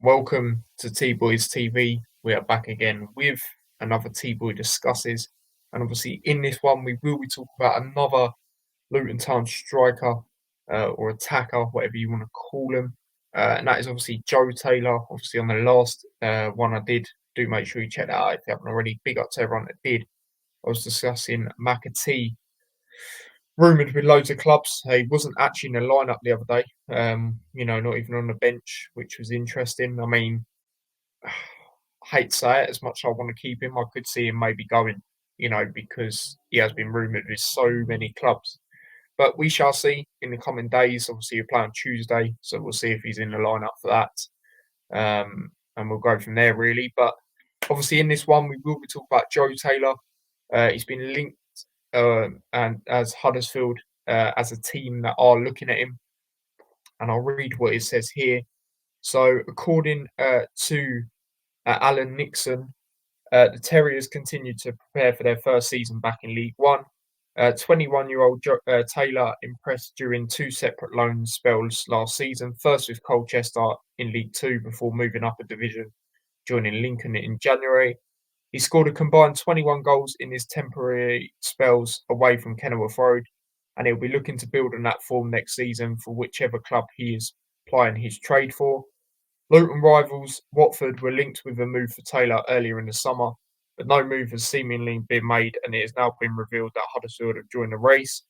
Welcome to T Boys TV. We are back again with another T Boy Discusses. And obviously, in this one, we will be talking about another Luton Town striker or attacker, whatever you want to call him. And that is obviously Joe Taylor. Obviously, on the last one I did, do make sure you check that out if you haven't already. Big up to everyone that did. I was discussing McAtee, rumoured with loads of clubs. He wasn't actually in the lineup the other day. Not even on the bench, which was interesting. I mean, I hate to say it, as much as I want to keep him, I could see him maybe going, because he has been rumoured with so many clubs. But we shall see in the coming days. Obviously, we play on Tuesday, so we'll see if he's in the lineup for that. And we'll go from there, really. But obviously, in this one, we will be talking about Joe Taylor. He's been linked and as Huddersfield as a team that are looking at him. And I'll read what it says here. So, according to Alan Nixon, the Terriers continue to prepare for their first season back in League One. 21-year-old Taylor impressed during two separate loan spells last season, first with Colchester in League Two before moving up a division, joining Lincoln in January. He scored a combined 21 goals in his temporary spells away from Kenilworth Road, and he'll be looking to build on that form next season for whichever club he is plying his trade for. Luton rivals Watford were linked with a move for Taylor earlier in the summer, but no move has seemingly been made, and it has now been revealed that Huddersfield have joined the race.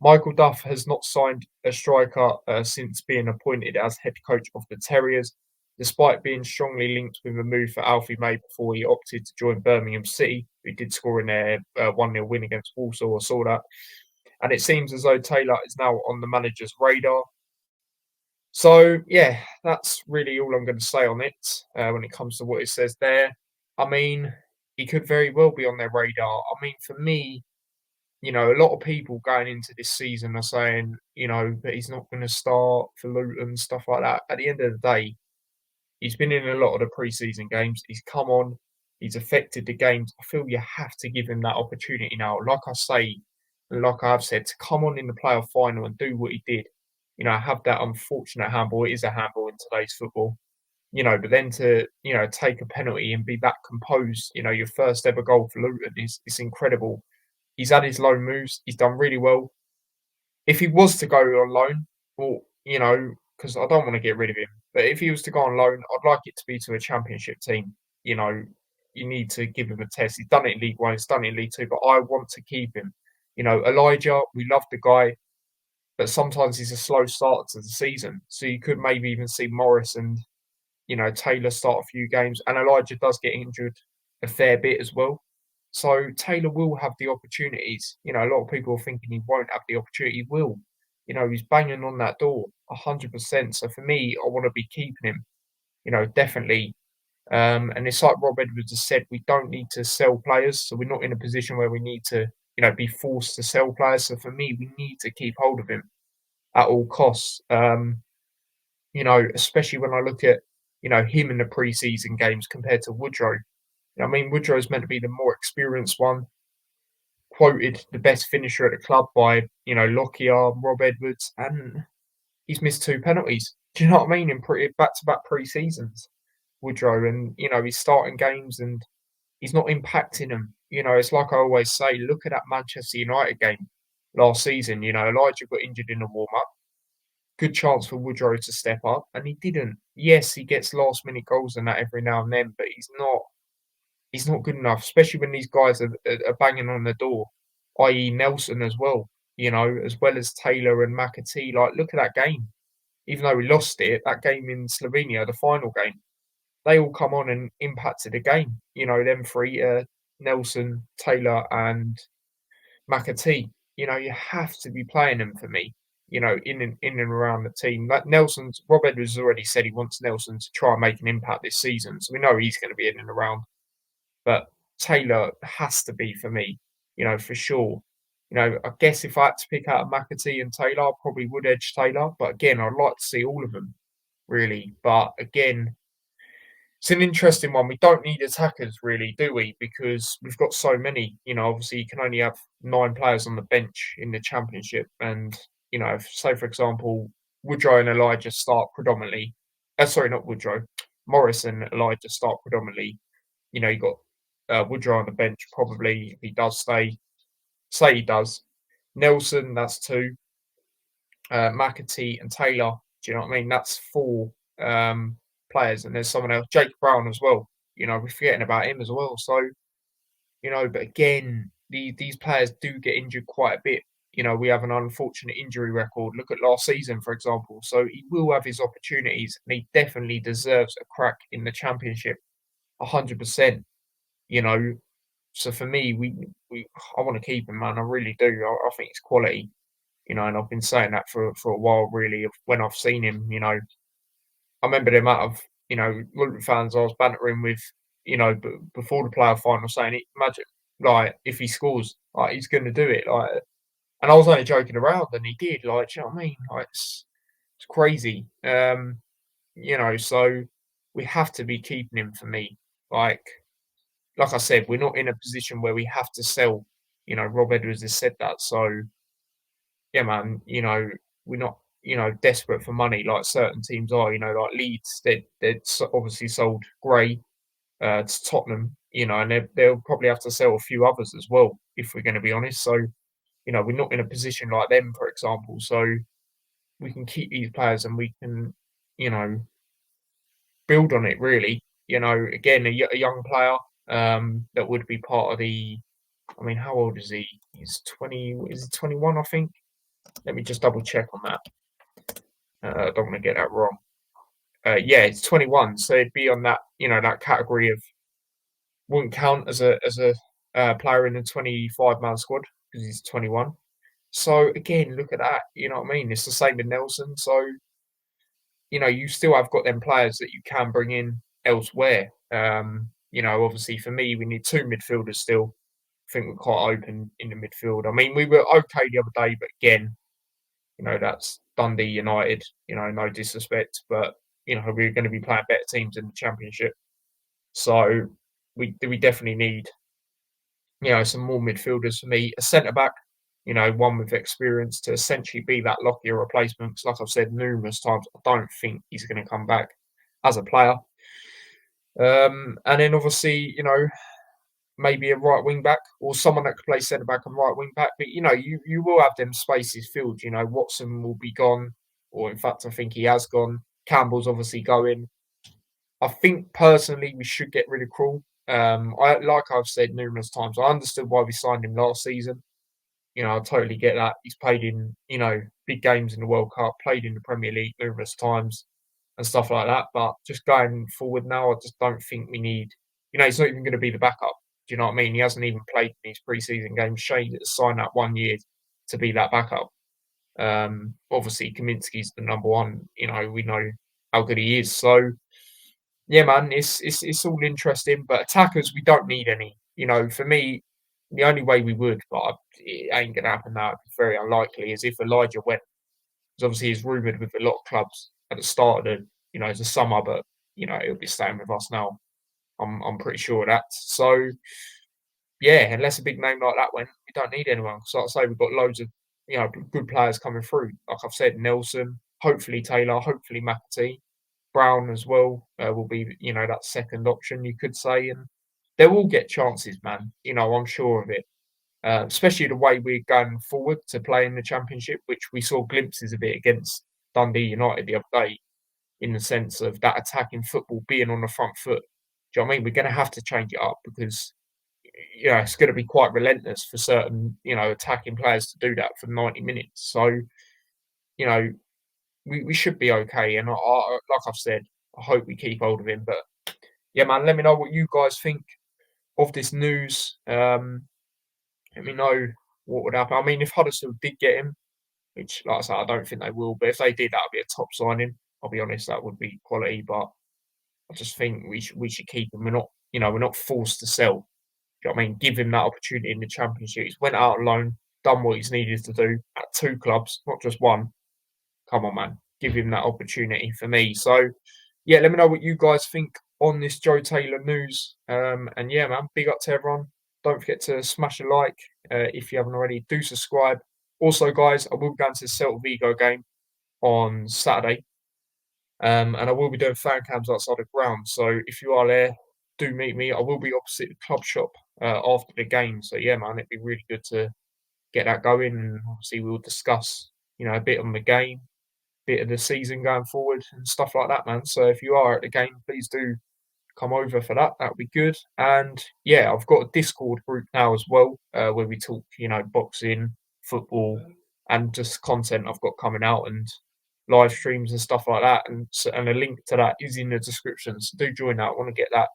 Michael Duff has not signed a striker since being appointed as head coach of the Terriers, despite being strongly linked with a move for Alfie May before he opted to join Birmingham City, who did score in their 1-0 win against Walsall. I saw that. And it seems as though Taylor is now on the manager's radar. So, yeah, that's really all I'm going to say on it when it comes to what it says there. I mean, he could very well be on their radar. I mean, for me, a lot of people going into this season are saying, that he's not going to start for Luton, stuff like that. At the end of the day, he's been in a lot of the pre-season games. He's come on. He's affected the games. I feel you have to give him that opportunity now. Like I say, and like I've said, to come on in the playoff final and do what he did. Have that unfortunate handball. It is a handball in today's football. But then to, take a penalty and be that composed, your first ever goal for Luton is incredible. He's had his loan moves. He's done really well. If he was to go on loan, well, because I don't want to get rid of him, but if he was to go on loan, I'd like it to be to a championship team. You need to give him a test. He's done it in League One, he's done it in League Two, but I want to keep him. Elijah, we love the guy, but sometimes he's a slow starter to the season. So you could maybe even see Morris and, Taylor start a few games. And Elijah does get injured a fair bit as well. So Taylor will have the opportunities. A lot of people are thinking he won't have the opportunity. He will. He's banging on that door 100%. So for me, I want to be keeping him, definitely. And it's like Rob Edwards has said, we don't need to sell players. So we're not in a position where we need to, be forced to sell players. So for me, we need to keep hold of him at all costs. Especially when I look at, him in the pre-season games compared to Woodrow. Woodrow is meant to be the more experienced one, quoted the best finisher at the club by, Lockyer, Rob Edwards, and he's missed 2 penalties. Do you know what I mean? In back-to-back pre-seasons, Woodrow, and, he's starting games and he's not impacting them. It's like I always say, look at that Manchester United game last season. Elijah got injured in the warm-up. Good chance for Woodrow to step up, and he didn't. Yes, he gets last-minute goals and that every now and then, but he's not good enough, especially when these guys are banging on the door, i.e. Nelson as well, as well as Taylor and McAtee. Like, look at that game. Even though we lost it, that game in Slovenia, the final game, they all come on and impacted the game. Them three, Nelson, Taylor and McAtee. You have to be playing them for me, in and around the team. Like Rob Edwards has already said he wants Nelson to try and make an impact this season. So we know he's going to be in and around. But Taylor has to be for me, for sure. I guess if I had to pick out a McAtee and Taylor, I probably would edge Taylor. But again, I'd like to see all of them, really. But again, it's an interesting one. We don't need attackers, really, do we? Because we've got so many. Obviously, you can only have 9 players on the bench in the Championship. And, say, for example, Woodrow and Elijah start predominantly. Sorry, not Woodrow. Morris and Elijah start predominantly. You got Woodrow on the bench probably if he does stay. Say he does. Nelson, that's two. McAtee and Taylor. Do you know what I mean? That's four players, and there's someone else, Jake Brown as well. We're forgetting about him as well. So but again, these players do get injured quite a bit. We have an unfortunate injury record. Look at last season, for example. So he will have his opportunities, and he definitely deserves a crack in the championship, 100%. You know, so for me, we I want to keep him, man. I really do. I think it's quality. And I've been saying that for a while, really. Of when I've seen him, I remember the amount of Luton fans I was bantering with, before the playoff final, saying, "Imagine, like, if he scores, like, he's going to do it." Like, and I was only joking around, and he did. Like, do you know what I mean? Like, it's crazy. So we have to be keeping him for me. Like I said, we're not in a position where we have to sell. Rob Edwards has said that. So yeah, man, we're not, desperate for money like certain teams are. Like Leeds, they'd obviously sold Gray to Tottenham. And they'll probably have to sell a few others as well, if we're going to be honest. So we're not in a position like them, for example. So we can keep these players and we can, you know, build on it really. Again, a young player that would be part of the. I mean, how old is he? He's 20. Is he 21? I think. Let me just double check on that. I don't want to get that wrong. Yeah, it's 21, so it'd be on that that category of wouldn't count as a player in the 25-man squad because he's 21. So again, look at that. You know what I mean? It's the same with Nelson. So you still have got them players that you can bring in elsewhere. Obviously for me, we need two midfielders still. I think we're quite open in the midfield. I mean, we were okay the other day, but again, that's Dundee United. No disrespect, but we're going to be playing better teams in the Championship. So we definitely need some more midfielders for me. A centre back, one with experience to essentially be that Lockyer replacement. Because like I've said numerous times, I don't think he's going to come back as a player. And then obviously, maybe a right wing back or someone that could play centre back and right wing back. But you will have them spaces filled. Watson will be gone, or in fact, I think he has gone. Campbell's obviously going. I think personally we should get rid of Krul. Like I've said numerous times, I understood why we signed him last season. I totally get that. He's played in big games in the World Cup, played in the Premier League numerous times and stuff like that. But just going forward now, I just don't think we need. He's not even going to be the backup. Do you know what I mean? He hasn't even played in his pre-season games. Shane signed that 1 year to be that backup. Obviously, Kaminsky's the number one. We know how good he is. So yeah, man, it's all interesting. But attackers, we don't need any. For me, the only way we would, but it ain't gonna happen now. It's very unlikely. Is if Elijah went. Because obviously he's rumoured with a lot of clubs at the start of the summer, but he'll be staying with us now. I'm pretty sure of that. So yeah, unless a big name like that went, we don't need anyone. Because like I say, we've got loads of good players coming through. Like I've said, Nelson, hopefully Taylor, hopefully McAtee, Brown as well will be that second option you could say, and they will get chances, man. I'm sure of it. Especially the way we're going forward to play in the Championship, which we saw glimpses of it against Dundee United the other day, in the sense of that attacking football being on the front foot. Do you know what I mean? We're going to have to change it up because it's going to be quite relentless for certain attacking players to do that for 90 minutes. So you know we should be okay. And like I've said, I hope we keep hold of him. But yeah, man, let me know what you guys think of this news. Let me know what would happen. I mean, if Huddersfield did get him, which, like I said, I don't think they will, but if they did, that would be a top signing. I'll be honest, that would be quality. But I just think we should keep him. We're not forced to sell. Do you know what I mean? Give him that opportunity in the Championship. He's went out on loan, done what he's needed to do at two clubs, not just one. Come on, man. Give him that opportunity for me. So, yeah, let me know what you guys think on this Joe Taylor news. And yeah, man, big up to everyone. Don't forget to smash a like if you haven't already. Do subscribe. Also, guys, I will go into the Celta Vigo game on Saturday. And I will be doing fan cams outside the ground. So if you are there, do meet me. I will be opposite the club shop after the game. So yeah, man, it'd be really good to get that going. And obviously, we'll discuss, a bit on the game, bit of the season going forward, and stuff like that, man. So if you are at the game, please do come over for that. That would be good. And yeah, I've got a Discord group now as well, where we talk, boxing, football, and just content I've got coming out and live streams and stuff like that. And a link to that is in the description. So do join that. I want to get that,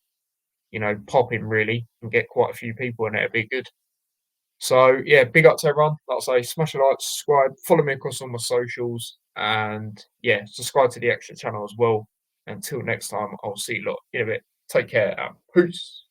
popping really and get quite a few people in it. It'd be good. So yeah, big up to everyone. Like I say, smash a like, subscribe, follow me across all my socials, and yeah, subscribe to the extra channel as well. Until next time, I'll see you lot in a bit. Take care and peace.